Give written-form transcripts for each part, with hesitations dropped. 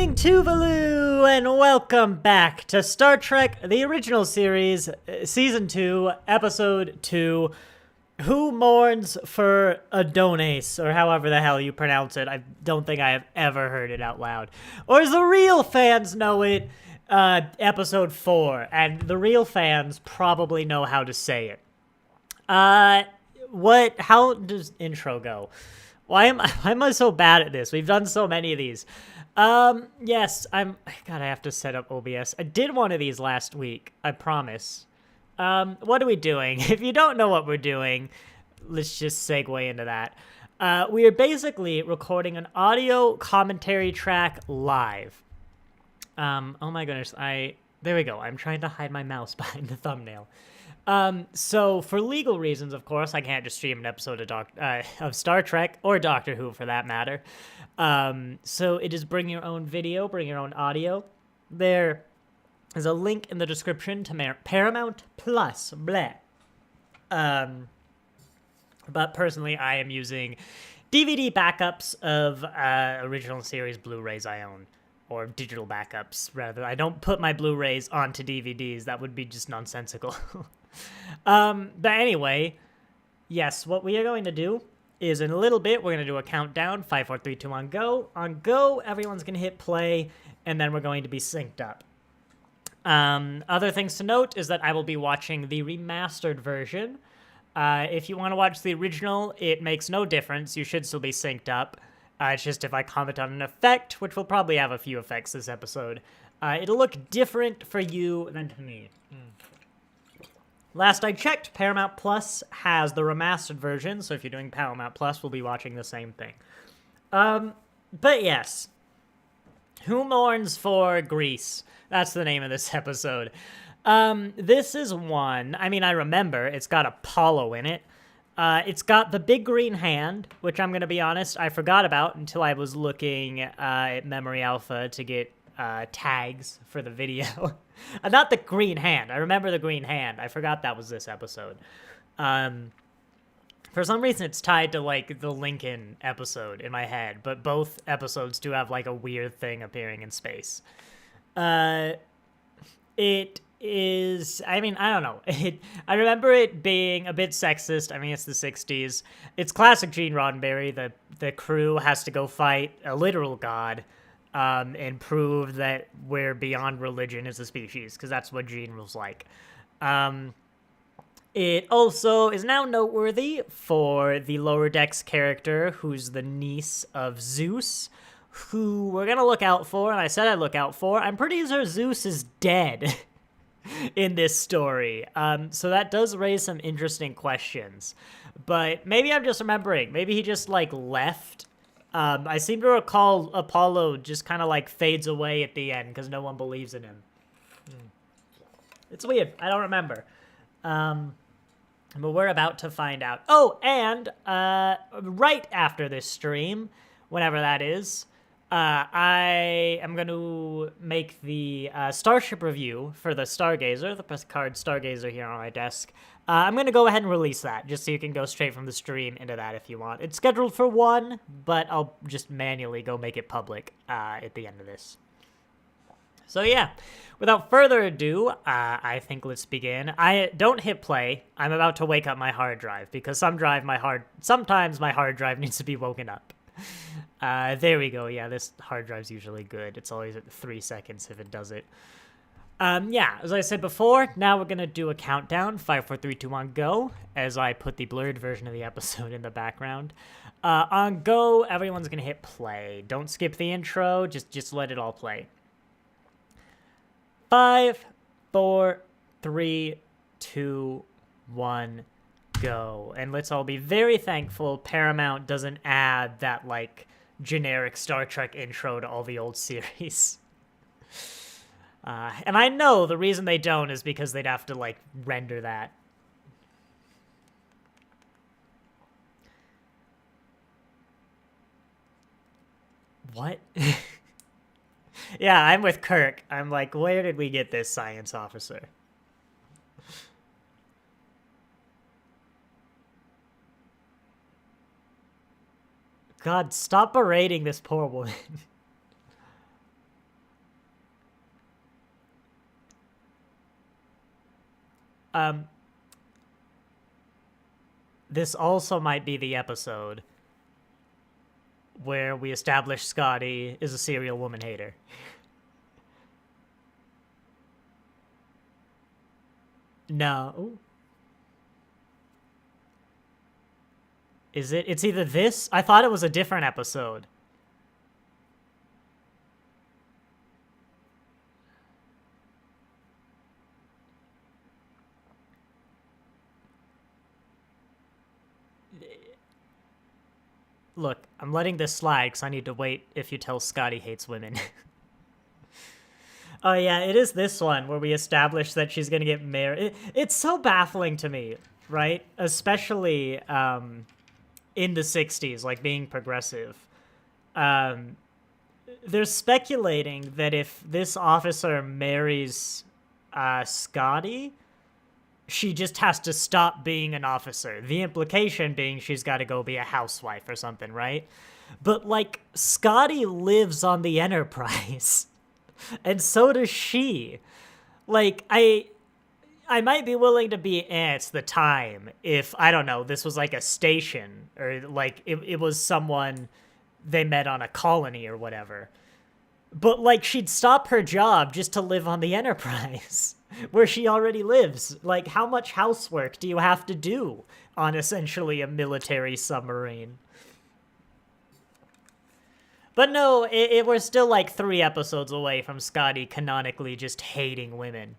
Greeting Tuvalu, and welcome back to Star Trek, the original series, Season 2, Episode 2, Who Mourns for Adonais, or however the hell you pronounce it. I don't think I have ever heard it out loud. Or as the real fans know it, Episode 4, and the real fans probably know how to say it. How does intro go? Why am I so bad at this? We've done so many of these. Yes, God, I have to set up OBS. I did one of these last week, I promise. What are we doing? If you don't know what we're doing, let's just segue into that. We are basically recording an audio commentary track live. Oh my goodness, there we go. I'm trying to hide my mouse behind the thumbnail. So for legal reasons, of course, I can't just stream an episode of Star Trek, or Doctor Who for that matter. So it is bring your own video, bring your own audio. There is a link in the description to Paramount Plus, bleh. But personally, I am using DVD backups of original series Blu-rays I own. Or digital backups, rather. I don't put my Blu-rays onto DVDs. That would be just nonsensical. But anyway, yes, what we are going to do is in a little bit, we're going to do a countdown. 5, 4, 3, 2, 1, go. On go, everyone's going to hit play, and then we're going to be synced up. Other things to note is that I will be watching the remastered version. If you want to watch the original, it makes no difference. You should still be synced up. It's just if I comment on an effect, which will probably have a few effects this episode, it'll look different for you than to me. Last I checked, Paramount Plus has the remastered version, so if you're doing Paramount Plus, we'll be watching the same thing. But yes, Who Mourns for Greece? That's the name of this episode. This is one, I mean, I remember, it's got Apollo in it. It's got the big green hand, which I'm going to be honest, I forgot about until I was looking at Memory Alpha to get tags for the video. Not the green hand. I remember the green hand. I forgot that was this episode. For some reason, it's tied to, like, the Lincoln episode in my head, but both episodes do have, like, a weird thing appearing in space. It is, I mean, I don't know. I remember it being a bit sexist. I mean, it's the 60s. It's classic Gene Roddenberry. The crew has to go fight a literal god and prove that we're beyond religion as a species, because that's what Gene was like. It also is now noteworthy for the Lower Decks character, who's the niece of Zeus, who we're going to look out for, and I said I'd look out for. I'm pretty sure Zeus is dead in this story. So that does raise some interesting questions. But maybe I'm just remembering. Maybe he just, like, left. I seem to recall Apollo just kind of, like, fades away at the end because no one believes in him. It's weird. I don't remember. But we're about to find out. Oh, and right after this stream, whenever that is, I am going to make the Starship review for the Stargazer, the Picard Stargazer here on my desk. I'm going to go ahead and release that, just so you can go straight from the stream into that if you want. It's scheduled for 1, but I'll just manually go make it public at the end of this. So yeah, without further ado, I think let's begin. I don't hit play. I'm about to wake up my hard drive, because sometimes my hard drive needs to be woken up. There we go. Yeah, this hard drive's usually good. It's always at 3 seconds if it does it. Yeah, as I said before, now we're going to do a countdown. 5, 4, 3, 2, 1, go, as I put the blurred version of the episode in the background. On go, everyone's going to hit play. Don't skip the intro. Just let it all play. 5, 4, 3, 2, 1, go. And let's all be very thankful Paramount doesn't add that, like, generic Star Trek intro to all the old series. And I know the reason they don't is because they'd have to, like, render that. What? Yeah, I'm with Kirk. I'm like, where did we get this science officer? God, stop berating this poor woman. This also might be the episode where we establish Scotty is a serial woman hater. No. Ooh. Is it? It's either this. I thought it was a different episode. Look, I'm letting this slide because I need to wait if you tell Scotty hates women. Oh yeah, it is this one where we establish that she's gonna get married. It's so baffling to me, right? Especially in the 60s, like being progressive. They're speculating that if this officer marries Scotty, she just has to stop being an officer. The implication being she's got to go be a housewife or something, right? But, like, Scotty lives on the Enterprise. And so does she. Like, I might be willing to be it's the time if, I don't know, this was like a station or like it was someone they met on a colony or whatever. But, like, she'd stop her job just to live on the Enterprise, where she already lives. Like, how much housework do you have to do on essentially a military submarine? But no, we're still, like, 3 episodes away from Scotty canonically just hating women.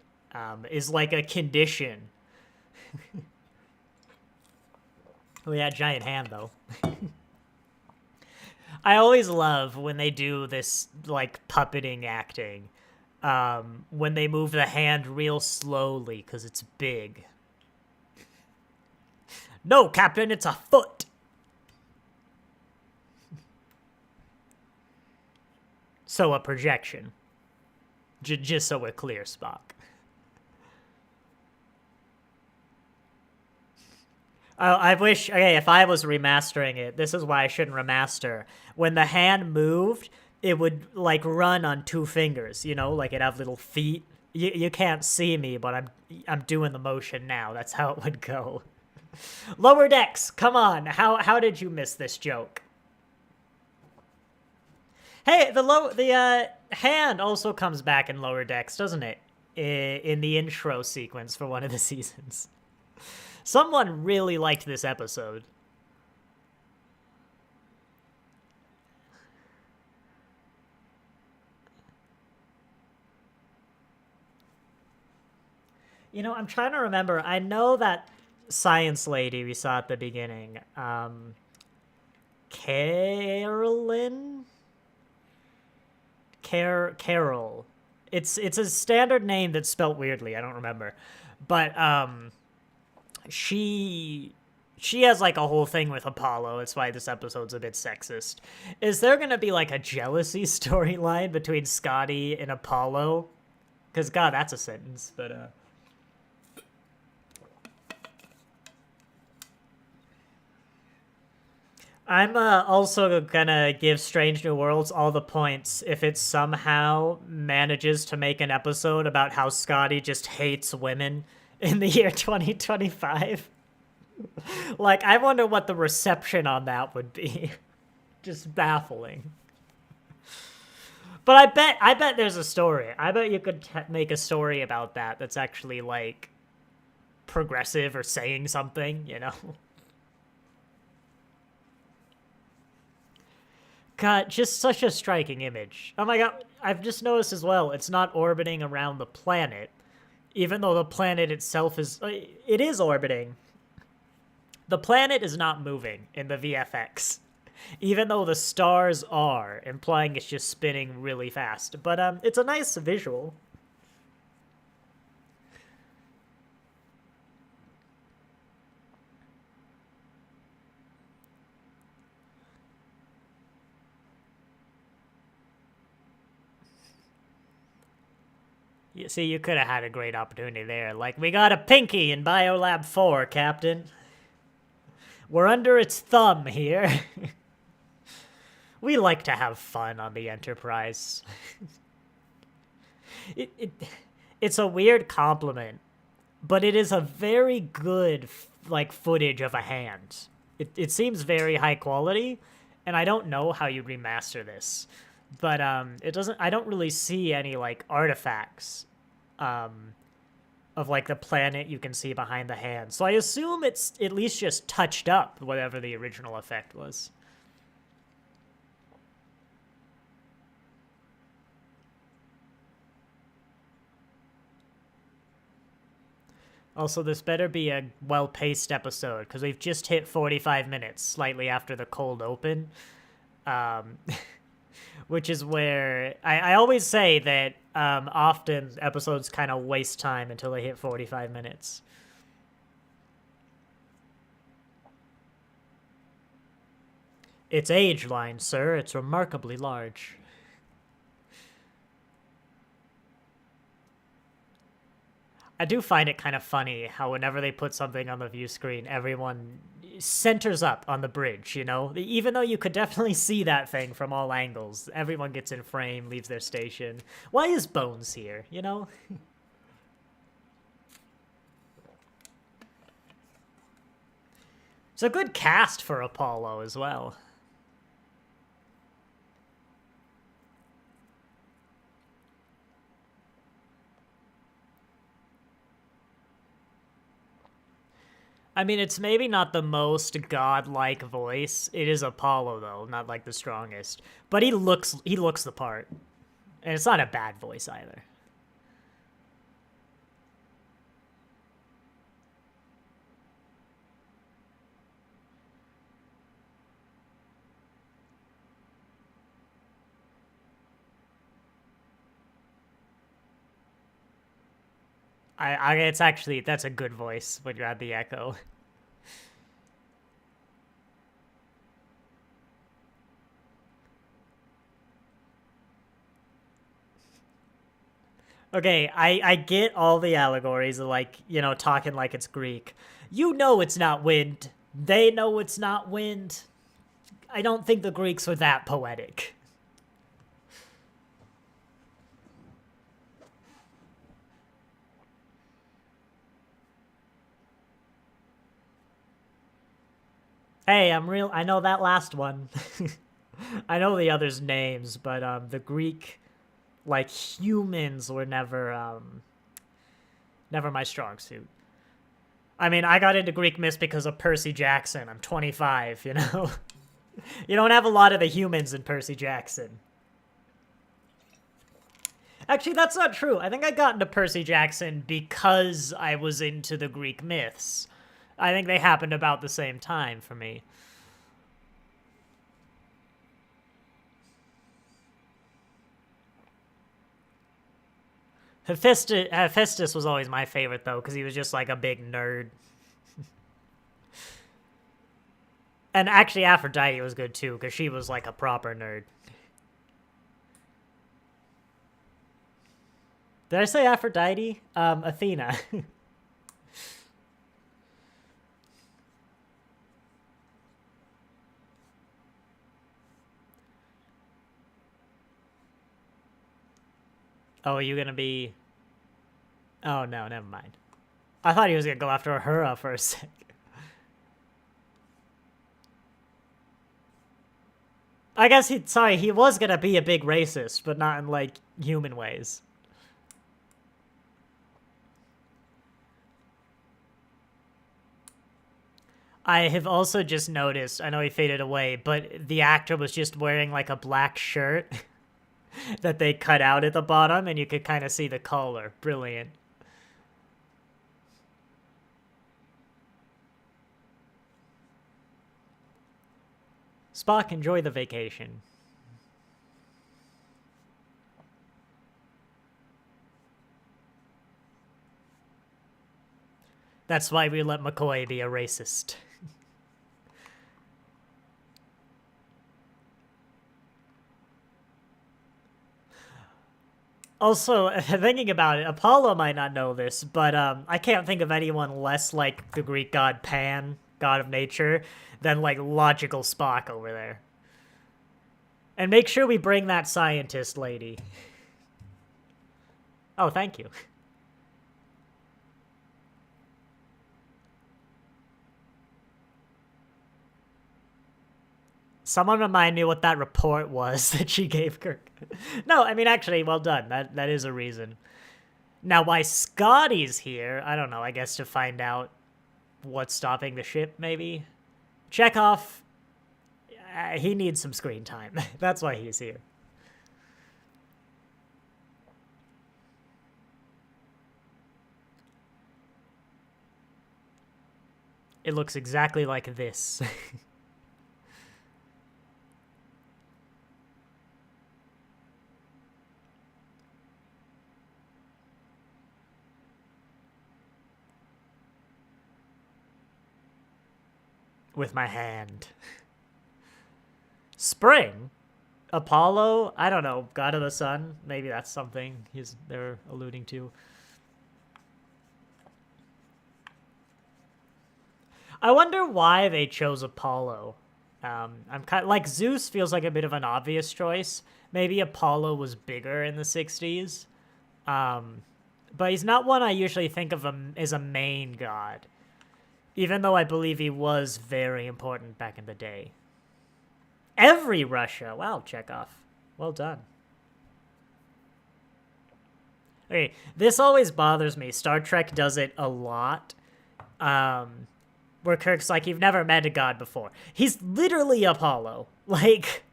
Is, like, a condition. Oh, yeah, giant hand, though. I always love when they do this, like, puppeting acting. When they move the hand real slowly, because it's big. No, Captain, it's a foot! So a projection. Just so we're clear, Spock. Oh, I wish, okay, if I was remastering it, this is why I shouldn't remaster. When the hand moved, it would, like, run on 2 fingers, you know? Like, it'd have little feet. You can't see me, but I'm doing the motion now. That's how it would go. Lower Decks, come on. How did you miss this joke? Hey, the hand also comes back in Lower Decks, doesn't it? In the intro sequence for one of the seasons. Someone really liked this episode. You know, I'm trying to remember. I know that science lady we saw at the beginning. Carolyn? Carol. It's a standard name that's spelt weirdly. I don't remember. But, she has, like, a whole thing with Apollo. That's why this episode's a bit sexist. Is there gonna be, like, a jealousy storyline between Scotty and Apollo? Because, God, that's a sentence, but, I'm also gonna give Strange New Worlds all the points if it somehow manages to make an episode about how Scotty just hates women in the year 2025. Like, I wonder what the reception on that would be. Just baffling. But I bet there's a story. I bet you could make a story about that that's actually, like, progressive or saying something, you know? God, just such a striking image. Oh my god, I've just noticed as well, it's not orbiting around the planet. Even though the planet itself is... It is orbiting. The planet is not moving in the VFX. Even though the stars are, implying it's just spinning really fast. But it's a nice visual. You see, you could have had a great opportunity there. Like, we got a pinky in Biolab 4, Captain. We're under its thumb here. We like to have fun on the Enterprise. It's a weird compliment but it is a very good, like, footage of a hand. It seems very high quality, and I don't know how you remaster this, but it doesn't. I don't really see any like artifacts, of like the planet you can see behind the hand. So I assume it's at least just touched up whatever the original effect was. Also, this better be a well-paced episode, because we've just hit 45 minutes, slightly after the cold open. Um, which is where I always say that often episodes kind of waste time until they hit 45 minutes. Its age line, sir, it's remarkably large. I do find it kind of funny how whenever they put something on the view screen, everyone centers up on the bridge, you know? Even though you could definitely see that thing from all angles, everyone gets in frame, leaves their station. Why is Bones here, you know? It's a good cast for Apollo as well. I mean, it's maybe not the most godlike voice. It is Apollo though, not like the strongest. But he looks the part. And it's not a bad voice either. It's actually, that's a good voice when you're at the Echo. Okay, I get all the allegories of, like, you know, talking like it's Greek. You know it's not wind. They know it's not wind. I don't think the Greeks were that poetic. Hey, I know that last one. I know the others' names, but the Greek, like, humans were never my strong suit. I mean, I got into Greek myths because of Percy Jackson. I'm 25, you know? You don't have a lot of the humans in Percy Jackson. Actually, that's not true. I think I got into Percy Jackson because I was into the Greek myths. I think they happened about the same time for me. Hephaestus was always my favorite, though, because he was just like a big nerd. And actually, Aphrodite was good, too, because she was like a proper nerd. Did I say Aphrodite? Athena. Oh, are you gonna be... Oh, no, never mind. I thought he was gonna go after Ahura for a sec. I guess he was gonna be a big racist, but not in, like, human ways. I have also just noticed, I know he faded away, but the actor was just wearing, like, a black shirt that they cut out at the bottom, and you could kind of see the color. Brilliant. Spock, enjoy the vacation. That's why we let McCoy be a racist. Also, thinking about it, Apollo might not know this, but I can't think of anyone less like the Greek god Pan, god of nature, than, like, logical Spock over there. And make sure we bring that scientist lady. Oh, thank you. Someone remind me what that report was that she gave Kirk. No, I mean, actually, well done. That is a reason. Now, why Scotty's here, I don't know, I guess to find out what's stopping the ship, maybe? Chekhov, he needs some screen time. That's why he's here. It looks exactly like this. With my hand. Spring? Apollo? I don't know. God of the Sun? Maybe that's something they're alluding to. I wonder why they chose Apollo. I'm kind of, like, Zeus feels like a bit of an obvious choice. Maybe Apollo was bigger in the 60s. But he's not one I usually think of as a main god. Even though I believe he was very important back in the day. Every Russia. Wow, Chekhov. Well done. Okay, this always bothers me. Star Trek does it a lot. Where Kirk's like, you've never met a god before. He's literally Apollo. Like,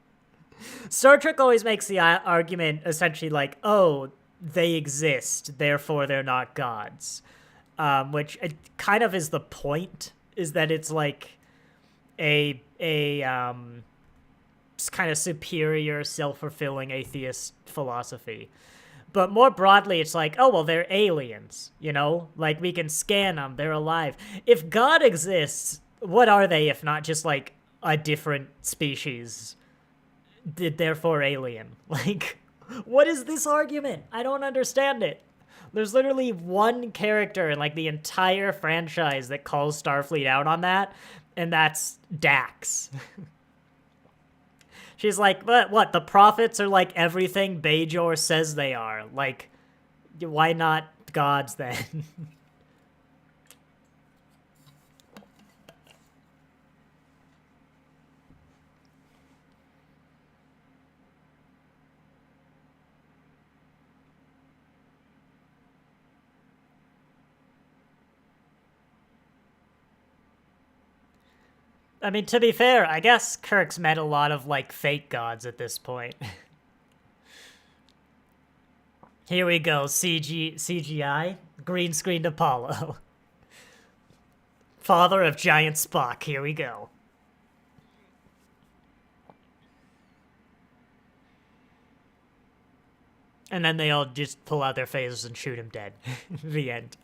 Star Trek always makes the argument essentially like, oh, they exist, therefore they're not gods. Which it kind of is the point, is that it's like a kind of superior, self-fulfilling atheist philosophy. But more broadly, it's like, oh, well, they're aliens, you know? Like, we can scan them, they're alive. If God exists, what are they if not just, like, a different species, therefore alien? Like, what is this argument? I don't understand it. There's literally one character in, like, the entire franchise that calls Starfleet out on that, and that's Dax. She's like, what, the prophets are like everything Bajor says they are. Like, why not gods then? I mean, to be fair, I guess Kirk's met a lot of, like, fake gods at this point. Here we go, CGI, green screened Apollo. Father of giant Spock, here we go. And then they all just pull out their phasers and shoot him dead. The end.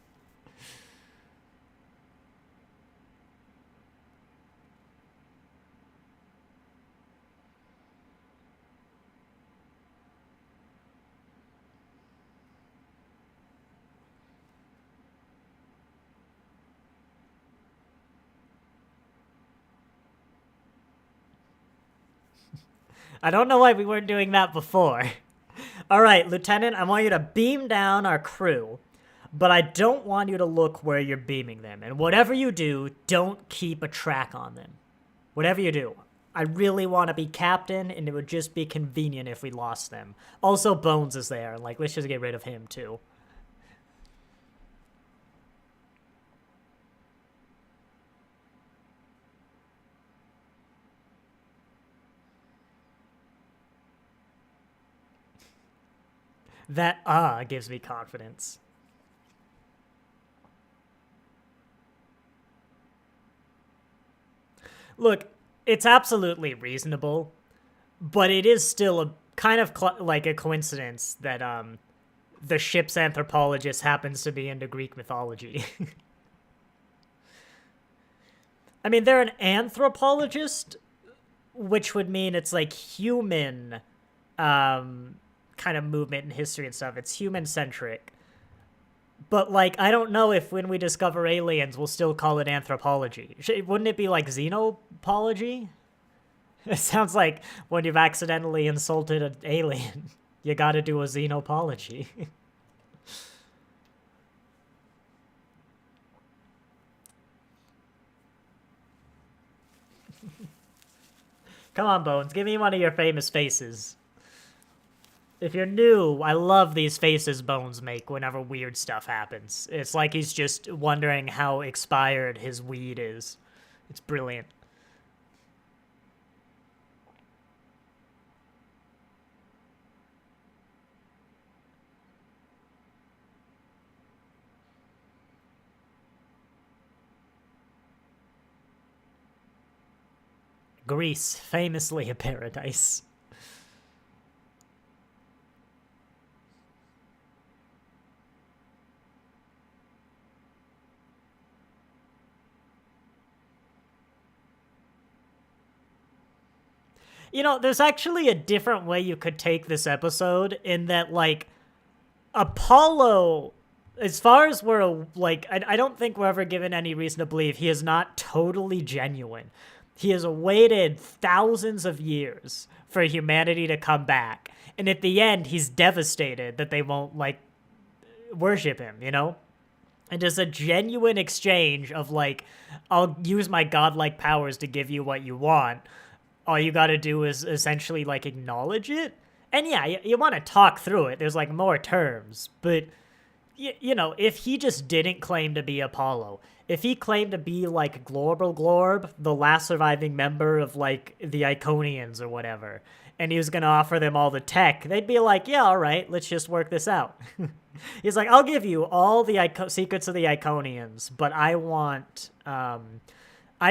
I don't know why we weren't doing that before. All right, Lieutenant, I want you to beam down our crew, but I don't want you to look where you're beaming them. And whatever you do, don't keep a track on them. Whatever you do. I really want to be captain, and it would just be convenient if we lost them. Also, Bones is there. Like, let's just get rid of him, too. That gives me confidence. Look, it's absolutely reasonable, but it is still a kind of like a coincidence that the ship's anthropologist happens to be into Greek mythology. I mean, they're an anthropologist, which would mean it's like human kind of movement and history and stuff. It's human-centric. But, like, I don't know if when we discover aliens, we'll still call it anthropology. Wouldn't it be like xenopology? It sounds like when you've accidentally insulted an alien, you gotta do a xenopology. Come on, Bones, give me one of your famous faces. If you're new, I love these faces Bones make whenever weird stuff happens. It's like he's just wondering how expired his weed is. It's brilliant. Greece, famously a paradise. You know, there's actually a different way you could take this episode in that, like, Apollo, as far as we're, like, I don't think we're ever given any reason to believe he is not totally genuine. He has waited thousands of years for humanity to come back. And at the end, he's devastated that they won't, like, worship him, you know? And there's a genuine exchange of, like, I'll use my godlike powers to give you what you want. All you gotta do is essentially, like, acknowledge it. And yeah, you want to talk through it. There's, like, more terms. But, you know, if he just didn't claim to be Apollo, if he claimed to be, like, Glorb, the last surviving member of, like, the Iconians or whatever, and he was gonna offer them all the tech, they'd be like, yeah, all right, let's just work this out. He's like, I'll give you all the secrets of the Iconians, but I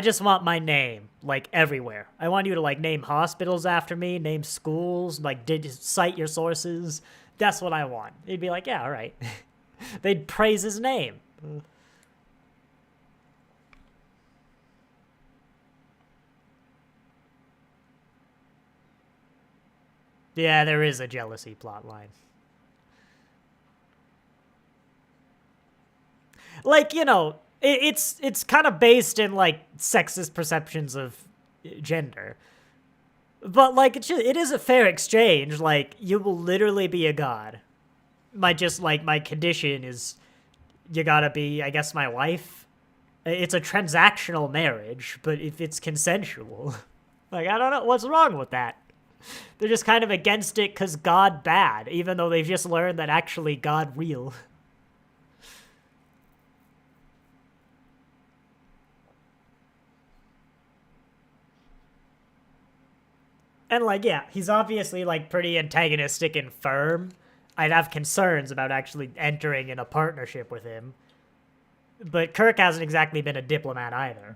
just want my name, like, everywhere. I want you to, like, name hospitals after me, name schools, like, cite your sources. That's what I want. He'd be like, yeah, all right. They'd praise his name. Yeah, there is a jealousy plotline. Like, you know, it's kind of based in, like, sexist perceptions of gender. But, like, it is a fair exchange. Like, you will literally be a god. My condition is you gotta be, I guess, my wife. It's a transactional marriage, but if it's consensual, like, I don't know what's wrong with that. They're just kind of against it because God bad, even though they've just learned that actually God real. And, like, yeah, he's obviously, like, pretty antagonistic and firm. I'd have concerns about actually entering in a partnership with him. But Kirk hasn't exactly been a diplomat either.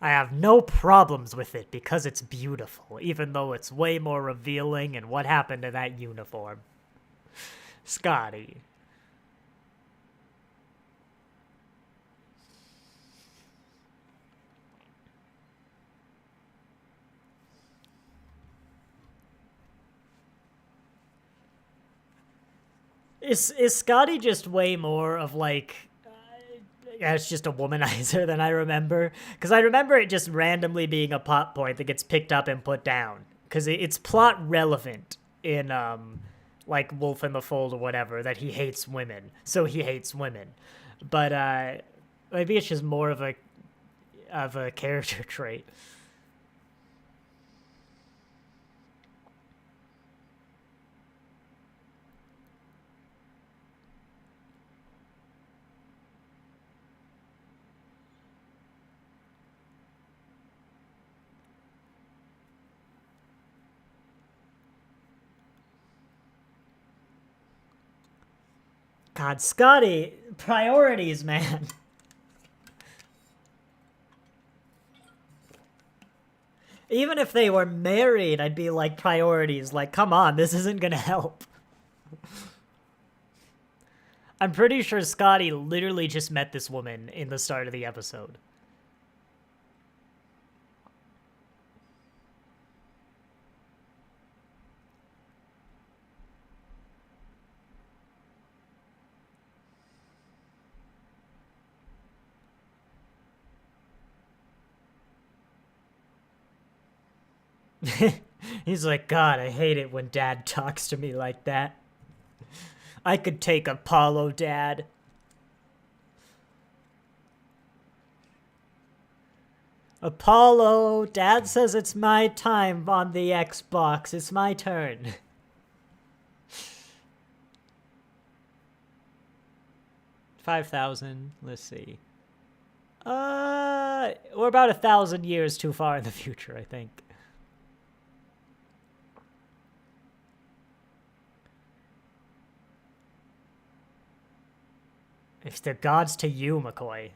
I have no problems with it because it's beautiful, even though it's way more revealing in what happened to that uniform. Scotty. Is Scotty just way more of, like, yeah, it's just a womanizer than I remember? Because I remember it just randomly being a plot point that gets picked up and put down. Because it's plot relevant in, like, Wolf in the Fold or whatever, that he hates women. So he hates women. But, maybe it's just more of a character trait. God, Scotty, priorities, man. Even if they were married, I'd be like, priorities. Like, come on, this isn't gonna help. I'm pretty sure Scotty literally just met this woman in the start of the episode. He's like, God, I hate it when Dad talks to me like that. I could take Apollo, Dad. Apollo, Dad says it's my time on the Xbox. It's my turn. $5,000. Let's see. We're about 1,000 years too far in the future, I think. If the gods to you, McCoy.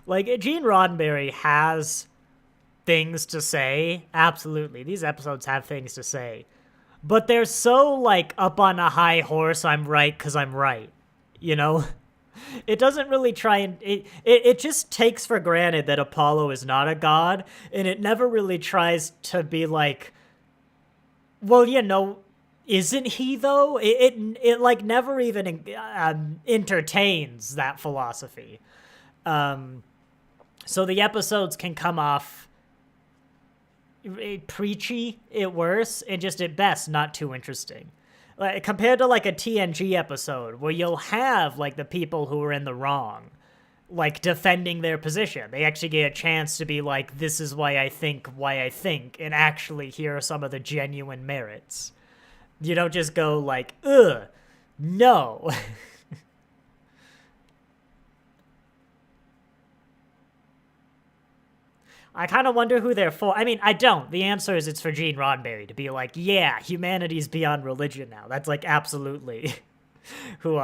Like, Gene Roddenberry has things to say. Absolutely. These episodes have things to say. But they're so, like, up on a high horse, I'm right because I'm right. You know? It doesn't really try and... It just takes for granted that Apollo is not a god, and it never really tries to be like, well, you know, isn't he, though? It like, never even entertains that philosophy. So the episodes can come off preachy at worst, and just at best not too interesting. Like, compared to like a TNG episode where you'll have like the people who are in the wrong, like defending their position. They actually get a chance to be like, this is why I think, and actually here are some of the genuine merits. You don't just go like, ugh, no. I kind of wonder who they're for. I mean, I don't. The answer is it's for Gene Roddenberry to be like, yeah, humanity's beyond religion now. That's like absolutely who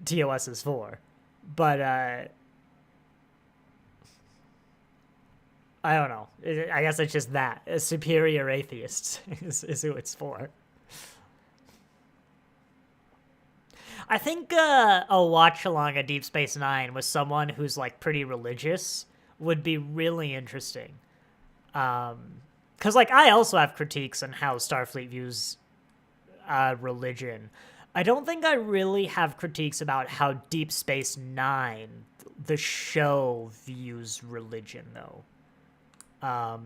TOS is for. But I don't know. I guess it's just that. Superior atheists is who it's for. I think a watch along a Deep Space Nine with someone who's like pretty religious would be really interesting. Because, like, I also have critiques on how Starfleet views religion. I don't think I really have critiques about how Deep Space Nine, the show, views religion, though. I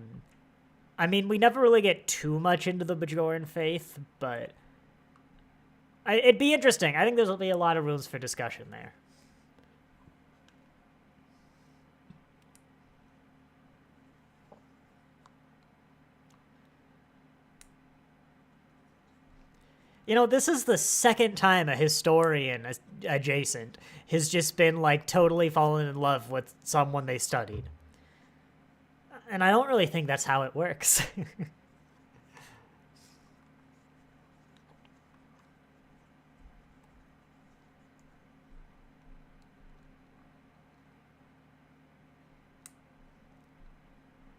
mean, we never really get too much into the Bajoran faith, but it'd be interesting. I think there'll be a lot of rooms for discussion there. You know, this is the second time a historian adjacent has just been, like, totally fallen in love with someone they studied. And I don't really think that's how it works.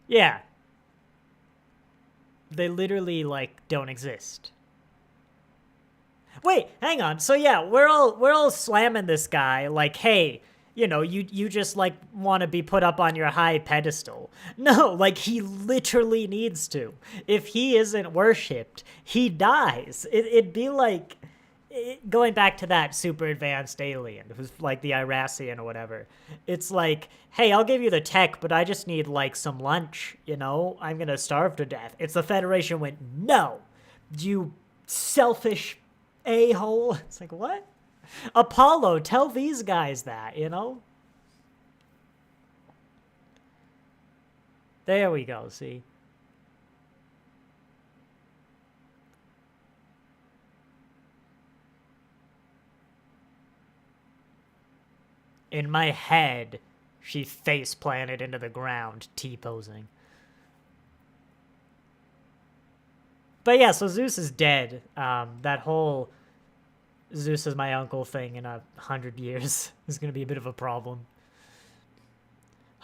Yeah. They literally, like, don't exist. Wait, hang on. So yeah, we're all slamming this guy like, hey, you know, you just like want to be put up on your high pedestal. No, like he literally needs to. If he isn't worshipped, he dies. It'd be like going back to that super advanced alien who's like the Irasian or whatever. It's like, hey, I'll give you the tech, but I just need like some lunch, you know? I'm gonna starve to death. It's the Federation went, no, you selfish a-hole. It's like, what? Apollo, tell these guys that, you know? There we go, see? In my head, she face planted into the ground, T-posing. But yeah, so Zeus is dead. That whole Zeus is my uncle thing in 100 years is going to be a bit of a problem.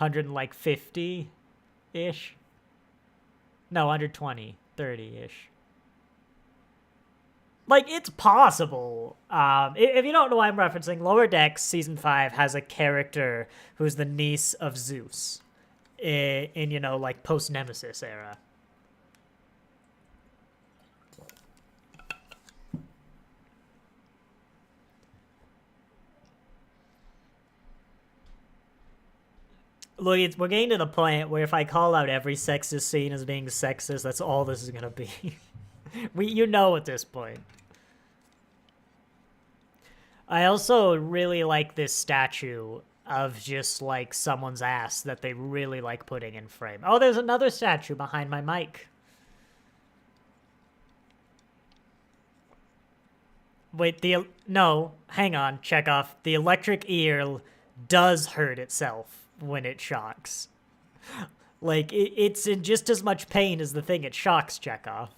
150-ish? No, 120, 30-ish. Like, it's possible. If you don't know what I'm referencing, Lower Decks Season 5 has a character who's the niece of Zeus in you know, like, post-Nemesis era. Look, we're getting to the point where if I call out every sexist scene as being sexist, that's all this is gonna be. You know at this point. I also really like this statue of just like someone's ass that they really like putting in frame. Oh, there's another statue behind my mic. Wait, no, hang on, Chekhov. The electric eel does hurt itself when it shocks. Like, it's in just as much pain as the thing it shocks, Chekhov.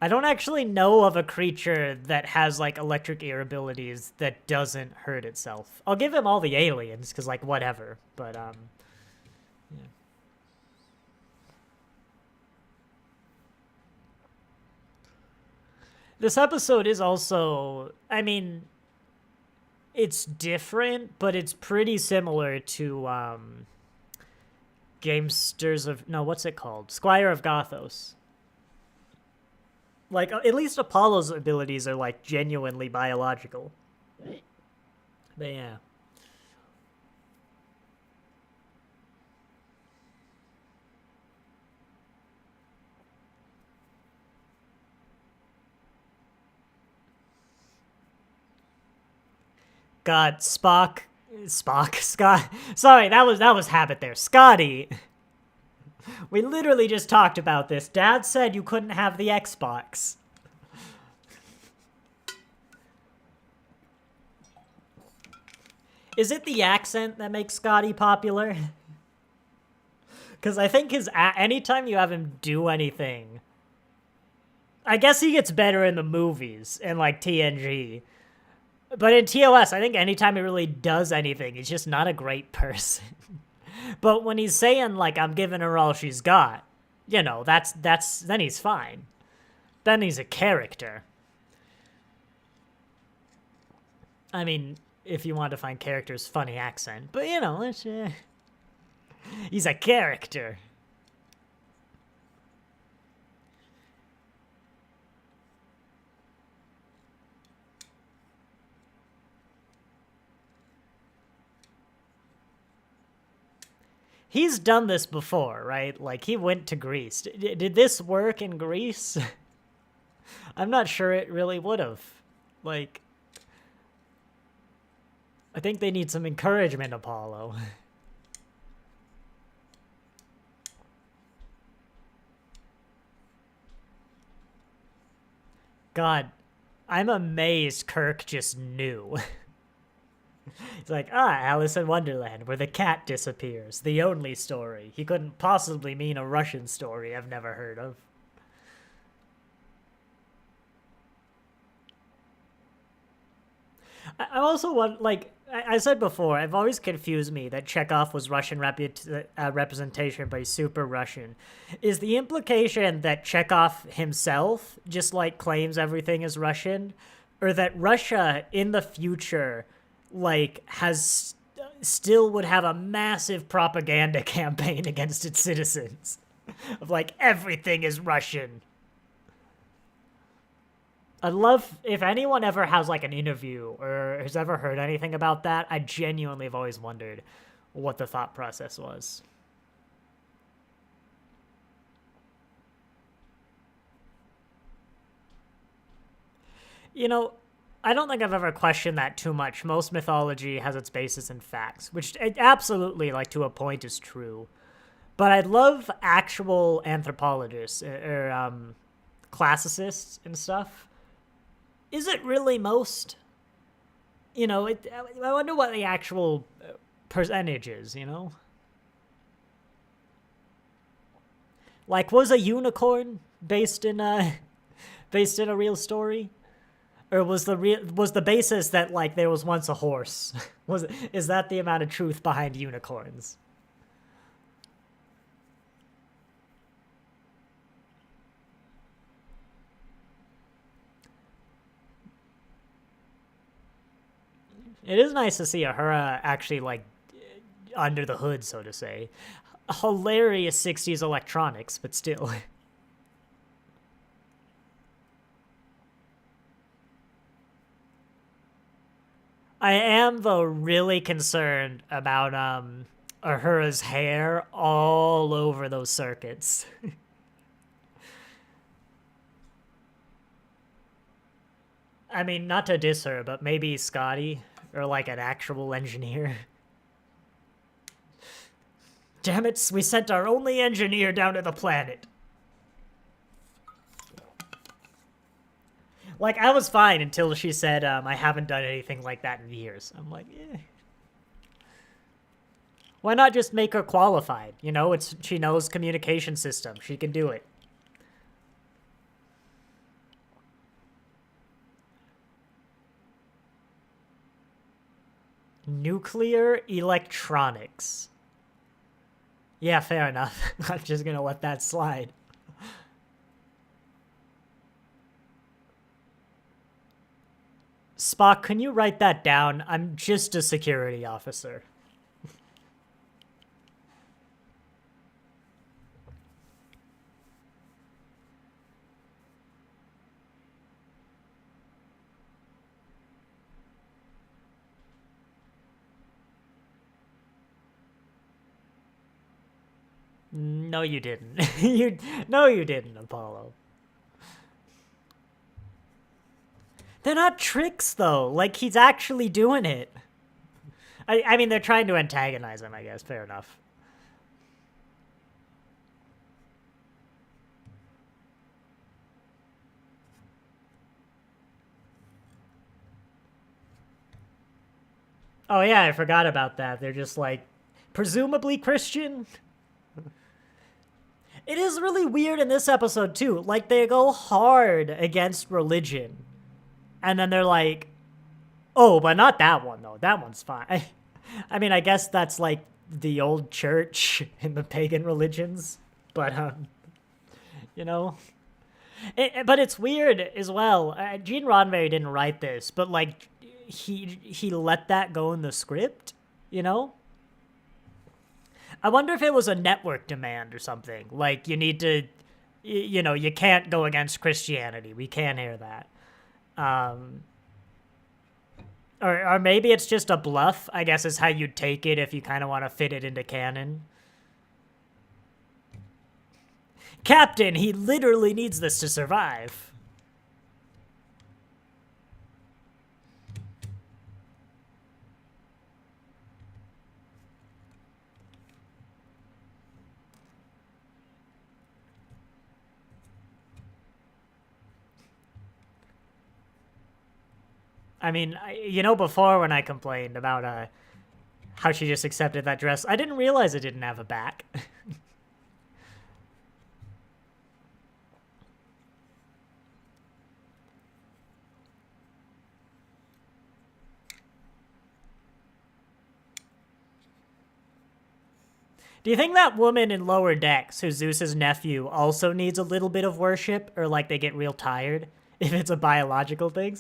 I don't actually know of a creature that has, like, electric ear abilities that doesn't hurt itself. I'll give him all the aliens, because, like, whatever. But, yeah. This episode is also, I mean, it's different, but it's pretty similar to, Gamesters of, no, what's it called? Squire of Gothos. Like, at least Apollo's abilities are, like, genuinely biological. But yeah. God, Scott. Sorry, that was habit there. Scotty. We literally just talked about this. Dad said you couldn't have the Xbox. Is it the accent that makes Scotty popular? Because I think anytime you have him do anything, I guess he gets better in the movies and like TNG. But in TOS, I think anytime he really does anything, he's just not a great person. But when he's saying, like, I'm giving her all she's got, you know, then he's fine. Then he's a character. I mean, if you want to find characters, funny accent. But, you know, he's a character. He's done this before, right? Like, he went to Greece. Did this work in Greece? I'm not sure it really would have. Like, I think they need some encouragement, Apollo. God, I'm amazed Kirk just knew. It's like, Alice in Wonderland, where the cat disappears. The only story. He couldn't possibly mean a Russian story I've never heard of. I also want, like, I said before, I've always confused me that Chekhov was Russian representation, but he's super Russian. Is the implication that Chekhov himself just, like, claims everything is Russian? Or that Russia, in the future, like, still would have a massive propaganda campaign against its citizens? Of, like, everything is Russian. I'd love, if anyone ever has, like, an interview or has ever heard anything about that, I genuinely have always wondered what the thought process was. You know, I don't think I've ever questioned that too much. Most mythology has its basis in facts, which it absolutely, like, to a point is true. But I'd love actual anthropologists or classicists and stuff. Is it really most? You know, I wonder what the actual percentage is, you know? Like, was a unicorn based in a real story? Or was the basis that, like, there was once a horse? Is that the amount of truth behind unicorns? It is nice to see Ahura actually, like, under the hood, so to say. Hilarious 60s electronics, but still. I am, though, really concerned about Uhura's hair all over those circuits. I mean, not to diss her, but maybe Scotty, or like an actual engineer. Damn it, we sent our only engineer down to the planet. Like, I was fine until she said, I haven't done anything like that in years. I'm like, eh. Why not just make her qualified? You know, she knows communication system. She can do it. Nuclear electronics. Yeah, fair enough. I'm just gonna let that slide. Spock, can you write that down? I'm just a security officer. No, you didn't. No, you didn't, Apollo. They're not tricks, though. Like, he's actually doing it. I mean, they're trying to antagonize him, I guess. Fair enough. Oh, yeah, I forgot about that. They're just, like, presumably Christian? It is really weird in this episode, too. Like, they go hard against religion. And then they're like, oh, but not that one, though. That one's fine. I mean, I guess that's, like, the old church in the pagan religions. But, you know. But it's weird as well. Gene Roddenberry didn't write this, but, like, he let that go in the script, you know? I wonder if it was a network demand or something. Like, you need to, you know, you can't go against Christianity. We can't hear that. Or maybe it's just a bluff, I guess is how you'd take it if you kind of want to fit it into canon. Captain, he literally needs this to survive. I mean, you know, before when I complained about how she just accepted that dress, I didn't realize it didn't have a back. Do you think that woman in Lower Decks, who's Zeus's nephew, also needs a little bit of worship? Or, like, they get real tired if it's a biological thing?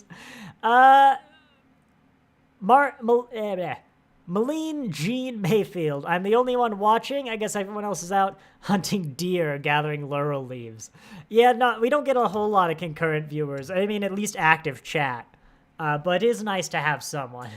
Malene Jean Mayfield. I'm the only one watching. I guess everyone else is out hunting deer, gathering laurel leaves. Yeah, no, we don't get a whole lot of concurrent viewers. I mean, at least active chat. But it is nice to have someone.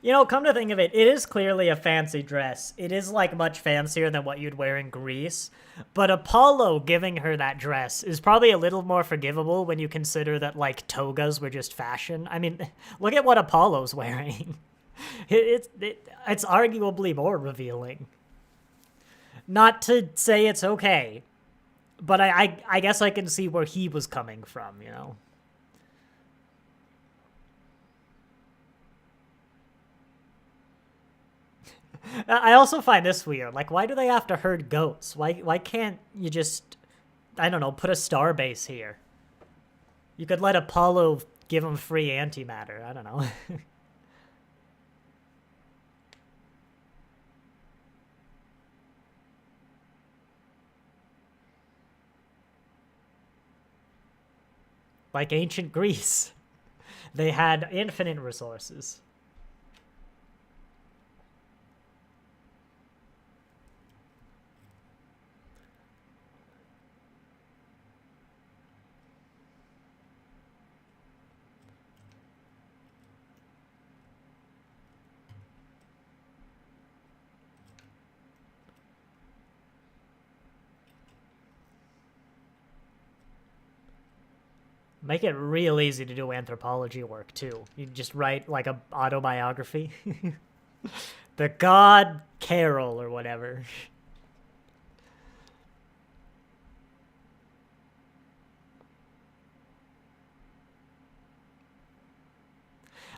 You know, come to think of it, it is clearly a fancy dress. It is, like, much fancier than what you'd wear in Greece. But Apollo giving her that dress is probably a little more forgivable when you consider that, like, togas were just fashion. I mean, look at what Apollo's wearing. It's arguably more revealing. Not to say it's okay, but I guess I can see where he was coming from, you know? I also find this weird. Like, why do they have to herd goats? Why can't you just, I don't know, put a star base here? You could let Apollo give them free antimatter. I don't know. Like ancient Greece. They had infinite resources. Make it real easy to do anthropology work, too. You just write, like, a autobiography. The God Carol or whatever.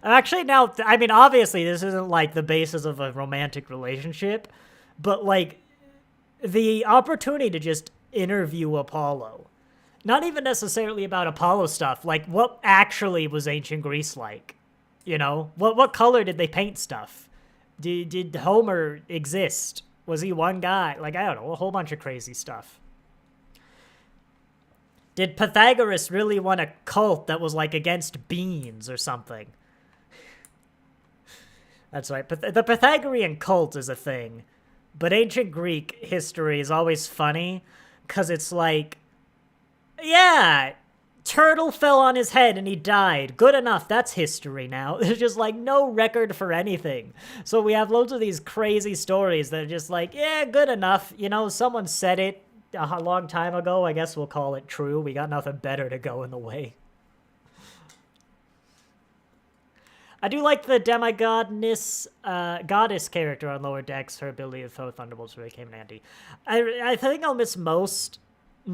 Actually, now, I mean, obviously, this isn't, like, the basis of a romantic relationship, but, like, the opportunity to just interview Apollo. Not even necessarily about Apollo stuff, like, what actually was ancient Greece like? You know? What color did they paint stuff? Did Homer exist? Was he one guy? Like, I don't know, a whole bunch of crazy stuff. Did Pythagoras really want a cult that was, like, against beans or something? That's right. The Pythagorean cult is a thing. But ancient Greek history is always funny, because it's like, yeah, turtle fell on his head and he died. Good enough, that's history now. There's just, like, no record for anything. So we have loads of these crazy stories that are just like, yeah, good enough. You know, someone said it a long time ago. I guess we'll call it true. We got nothing better to go in the way. I do like the demigodness, goddess character on Lower Decks. Her ability to throw thunderbolts really came in handy. I think I'll miss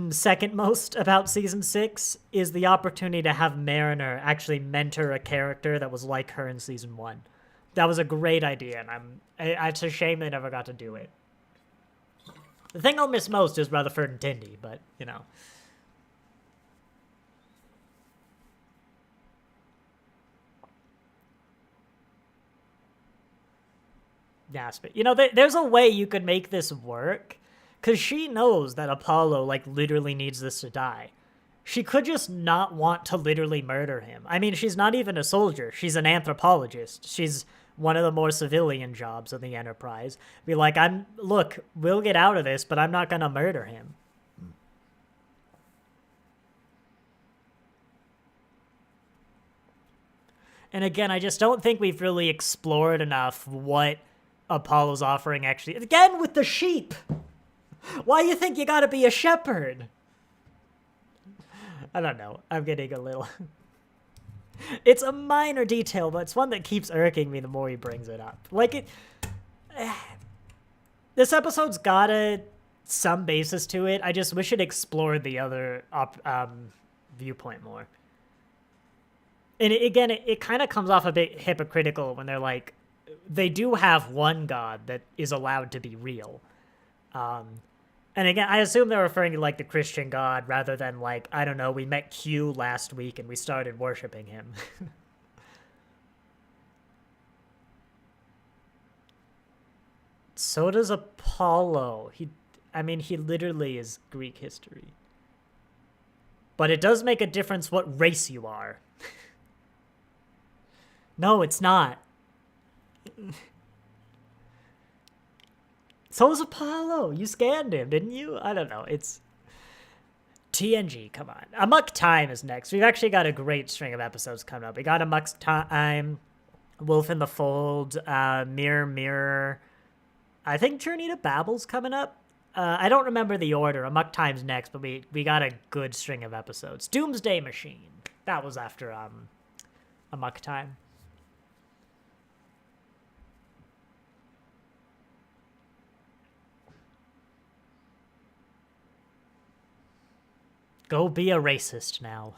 second most about Season 6 is the opportunity to have Mariner actually mentor a character that was like her in Season 1. That was a great idea, and it's a shame they never got to do it. The thing I'll miss most is Rutherford and Tindy, but, you know. Yes, but, you know, there's a way you could make this work, because she knows that Apollo, like, literally needs this to die. She could just not want to literally murder him. I mean, she's not even a soldier. She's an anthropologist. She's one of the more civilian jobs of the Enterprise. Be like, look, we'll get out of this, but I'm not going to murder him. And again, I just don't think we've really explored enough what Apollo's offering actually. Again, with the sheep! Why you think you gotta be a shepherd? I don't know. I'm getting a little... It's a minor detail, but it's one that keeps irking me the more he brings it up. Like, this episode's got some basis to it. I just wish it explored the other viewpoint more. And again, it kind of comes off a bit hypocritical when they're like, they do have one god that is allowed to be real. And again, I assume they're referring to, like, the Christian god rather than, like, I don't know, we met Q last week and we started worshiping him. So does Apollo. He literally is Greek history. But it does make a difference what race you are. No, it's not. So was Apollo. You scanned him, didn't you? I don't know. It's TNG. Come on. Amok Time is next. We've actually got a great string of episodes coming up. We got Amok Time, Wolf in the Fold, Mirror Mirror. I think Journey to Babel's coming up. I don't remember the order. Amok Time's next, but we got a good string of episodes. Doomsday Machine. That was after Amok Time. Go be a racist now.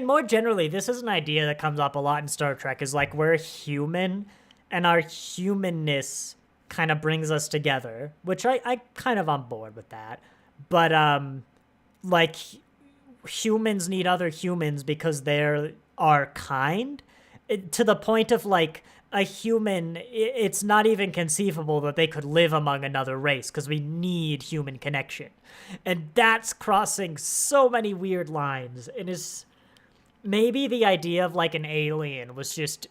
More generally, this is an idea that comes up a lot in Star Trek, is like, we're human, and our humanness kind of brings us together, which I kind of on board with that. But, like, humans need other humans because they're our kind, to the point of, like, a human, it's not even conceivable that they could live among another race because we need human connection. And that's crossing so many weird lines. And is maybe the idea of, like, an alien was just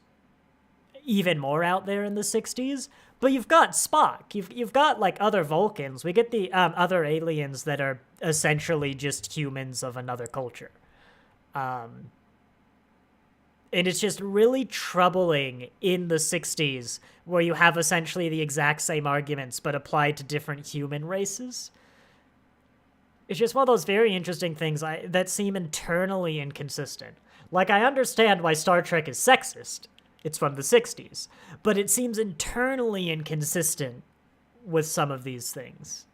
even more out there in the 60s. But you've got Spock. You've got, like, other Vulcans. We get the other aliens that are essentially just humans of another culture. And it's just really troubling in the 60s where you have essentially the exact same arguments but applied to different human races. It's just one of those very interesting things that seem internally inconsistent. Like, I understand why Star Trek is sexist. It's from the 60s. But it seems internally inconsistent with some of these things.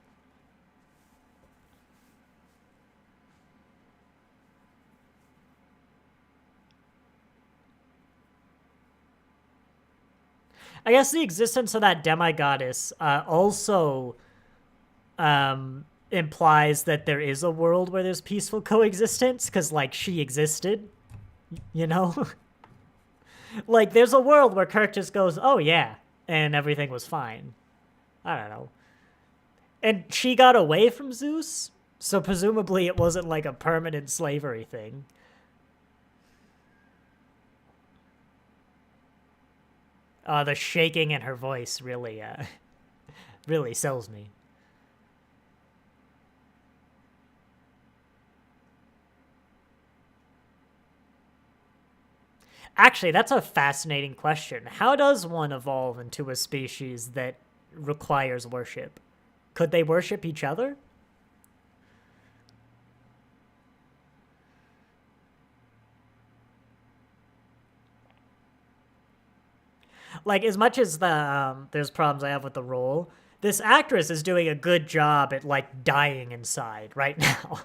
I guess the existence of that demigoddess also implies that there is a world where there's peaceful coexistence, because, like, she existed, you know? Like, there's a world where Kirk just goes, oh, yeah, and everything was fine. I don't know. And she got away from Zeus, so presumably it wasn't, like, a permanent slavery thing. The shaking in her voice really, really sells me. Actually, that's a fascinating question. How does one evolve into a species that requires worship? Could they worship each other? Like, as much as there's problems I have with the role, this actress is doing a good job at, like, dying inside right now.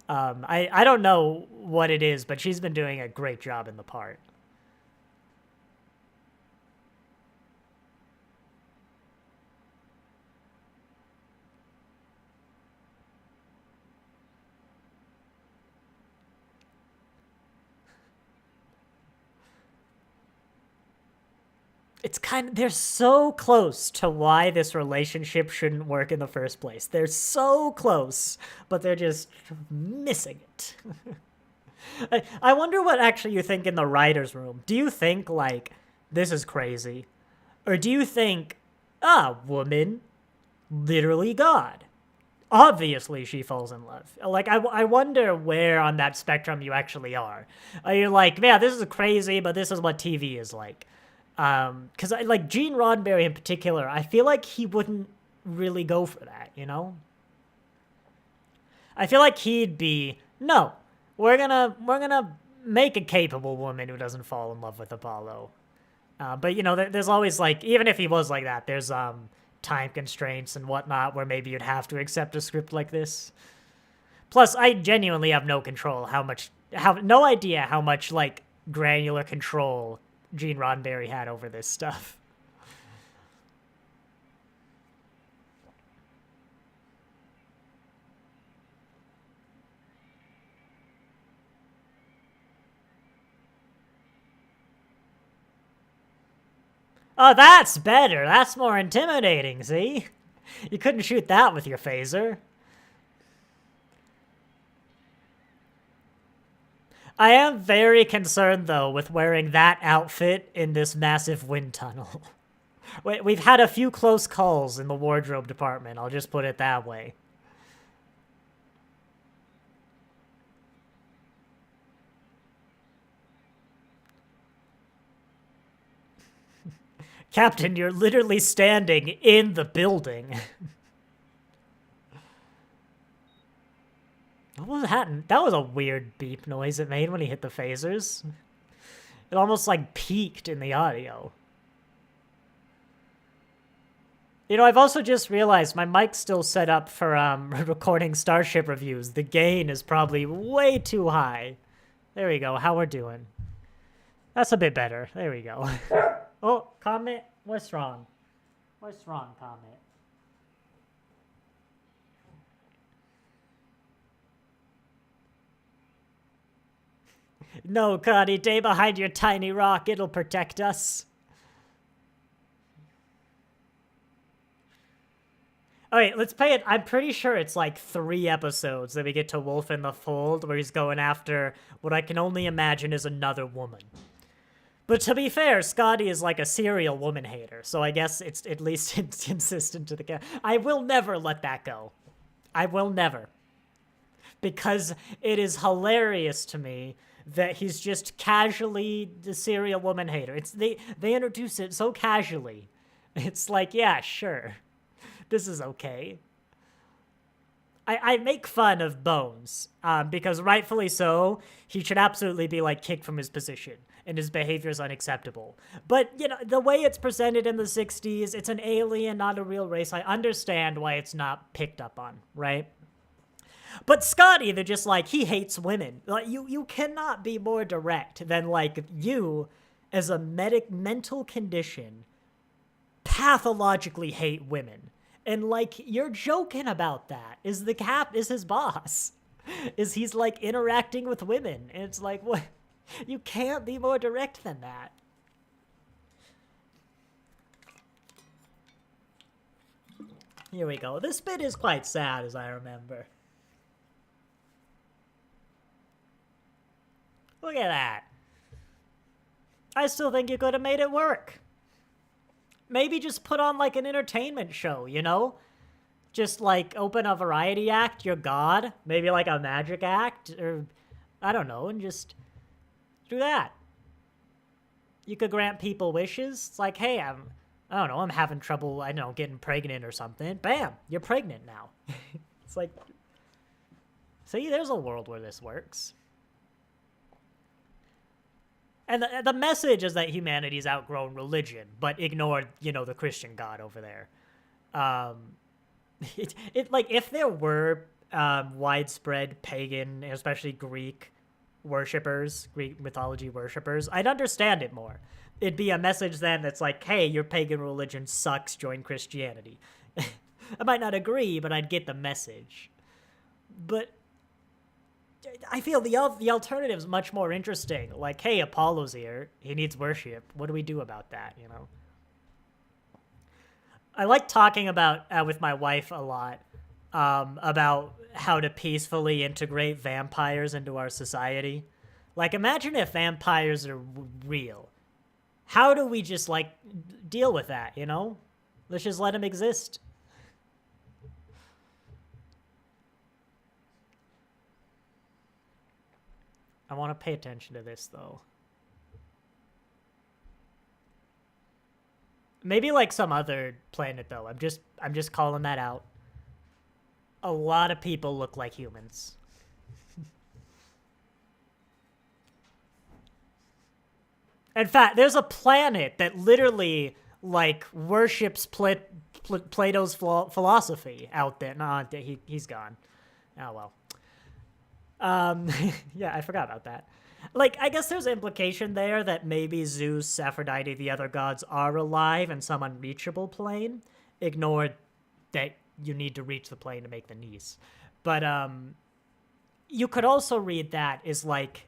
I don't know what it is, but she's been doing a great job in the part. It's they're so close to why this relationship shouldn't work in the first place. They're so close, but they're just missing it. I wonder what actually you think in the writer's room. Do you think, like, this is crazy? Or do you think, woman, literally God? Obviously she falls in love. Like, I wonder where on that spectrum you actually are. Are you like, yeah, this is crazy, but this is what TV is like? Because like Gene Roddenberry in particular, I feel like he wouldn't really go for that, you know? I feel like he'd be, no, we're gonna make a capable woman who doesn't fall in love with Apollo. But you know, there's always, like, even if he was like that, there's time constraints and whatnot where maybe you'd have to accept a script like this. Plus, I genuinely have no control no idea how much, like, granular control Gene Roddenberry had over this stuff. Oh, that's better. That's more intimidating, see? You couldn't shoot that with your phaser. I am very concerned, though, with wearing that outfit in this massive wind tunnel. We've had a few close calls in the wardrobe department, I'll just put it that way. Captain, you're literally standing in the building. What was that? That was a weird beep noise it made when he hit the phasers. It almost, like, peaked in the audio. You know, I've also just realized my mic's still set up for recording Starship reviews. The gain is probably way too high. There we go, how we're doing. That's a bit better. There we go. Oh, comment? What's wrong? What's wrong, comment? No, Cuddy, stay behind your tiny rock. It'll protect us. Alright, let's play it. I'm pretty sure it's like 3 episodes that we get to Wolf in the Fold, where he's going after what I can only imagine is another woman. But to be fair, Scotty is like a serial woman hater, so I guess it's at least consistent to the character. I will never let that go. I will never. Because it is hilarious to me that he's just casually the serial woman hater. They introduce it so casually. It's like, yeah, sure. This is okay. I make fun of Bones, because rightfully so, he should absolutely be, like, kicked from his position, and his behavior is unacceptable. But, you know, the way it's presented in the 60s, it's an alien, not a real race. I understand why it's not picked up on, right? But Scotty, they're just like, he hates women. Like, you cannot be more direct than, like, you, as a mental condition, pathologically hate women. And, like, you're joking about that. Is his boss. He's, like, interacting with women. And it's like, what? You can't be more direct than that. Here we go. This bit is quite sad, as I remember. Look at that. I still think you could have made it work. Maybe just put on, like, an entertainment show, you know? Just, like, open a variety act, you're God. Maybe, like, a magic act, or, I don't know, and just do that. You could grant people wishes. It's like, hey, I don't know, I'm having trouble, I don't know, getting pregnant or something. Bam, you're pregnant now. It's like, see, there's a world where this works. And the message is that humanity's outgrown religion, but ignored, you know, the Christian God over there. Like, if there were widespread pagan, especially Greek worshippers, Greek mythology worshippers, I'd understand it more. It'd be a message then that's like, hey, your pagan religion sucks, join Christianity. I might not agree, but I'd get the message. But I feel the alternative is much more interesting. Like, hey, Apollo's here. He needs worship. What do we do about that, you know? I like talking about, with my wife a lot, about how to peacefully integrate vampires into our society. Like, imagine if vampires are real. How do we just, like, deal with that, you know? Let's just let them exist. I want to pay attention to this, though. Maybe like some other planet, though. I'm just calling that out. A lot of people look like humans. In fact, there's a planet that literally, like, worships Plato's philosophy out there. Nah, he's gone. Oh, well. Yeah, I forgot about that. Like, I guess there's implication there that maybe Zeus, Aphrodite, the other gods are alive in some unreachable plane. Ignore that you need to reach the plane to make the Nice. But, you could also read that as, like,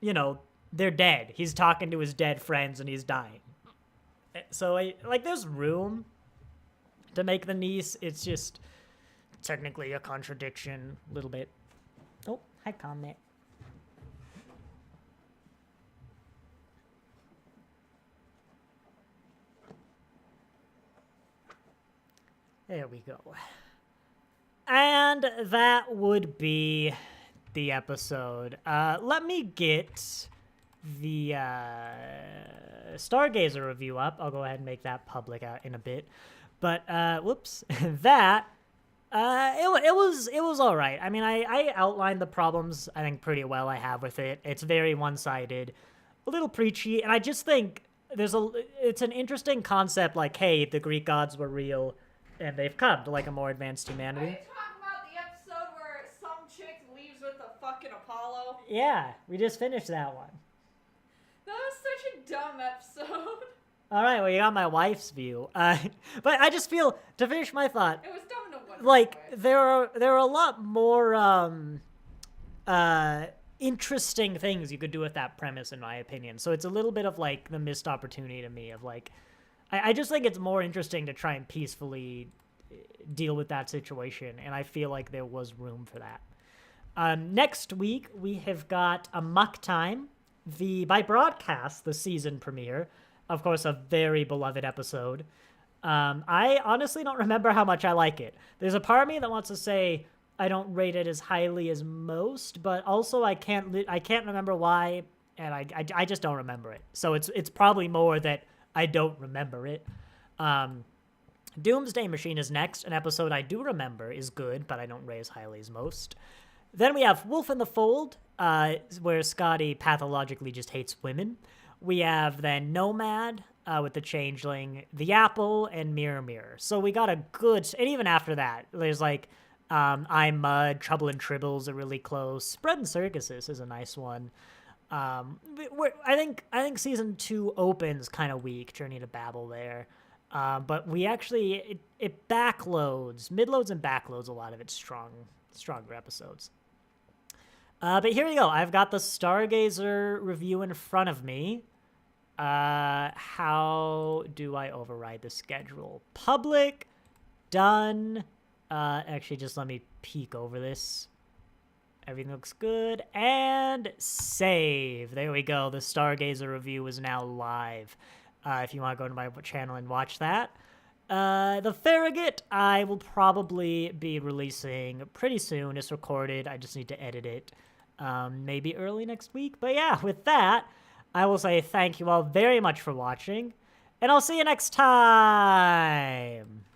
you know, they're dead. He's talking to his dead friends and he's dying. So, like, there's room to make the Nice. It's just technically a contradiction a little bit. Oh, hi, comment. There we go. And that would be the episode. Let me get the Stargazer review up. I'll go ahead and make that public in a bit. But, whoops, that... it was all right. I mean, I outlined the problems, I think, pretty well I have with it. It's very one-sided, a little preachy, and I just think it's an interesting concept, like, hey, the Greek gods were real, and they've come to, like, a more advanced humanity. Are you talking about the episode where some chick leaves with a fucking Apollo? Yeah, we just finished that one. That was such a dumb episode. All right, well, you got my wife's view. But I just feel, to finish my thought... It was dumb in a wonderful like, way. there are a lot more, interesting things you could do with that premise, in my opinion. So it's a little bit of, like, the missed opportunity to me of, like... I just think it's more interesting to try and peacefully deal with that situation, and I feel like there was room for that. Next week, we have got Amok Time, by broadcast, the season premiere. Of course, a very beloved episode. I honestly don't remember how much I like it. There's a part of me that wants to say I don't rate it as highly as most, but also I can't remember why, and I just don't remember it. So it's probably more that I don't remember it. Doomsday Machine is next, an episode I do remember is good, but I don't rate as highly as most. Then we have Wolf in the Fold, where Scotty pathologically just hates women. We have then Nomad, with the Changeling, The Apple, and Mirror Mirror. So we got a good, and even after that, there's like, I'm Mud, Trouble and Tribbles are really close. Bread and Circuses is a nice one. I think season 2 opens kind of weak, Journey to Babel there. But we actually, it backloads, midloads and backloads a lot of its stronger episodes. But here we go. I've got the Stargazer review in front of me. How do I override the schedule? Public, done. Actually, just let me peek over this. Everything looks good. And save. There we go. The Stargazer review is now live. If you want to go to my channel and watch that. The Farragut, I will probably be releasing pretty soon. It's recorded. I just need to edit it. Maybe early next week. But yeah, with that, I will say thank you all very much for watching. And I'll see you next time.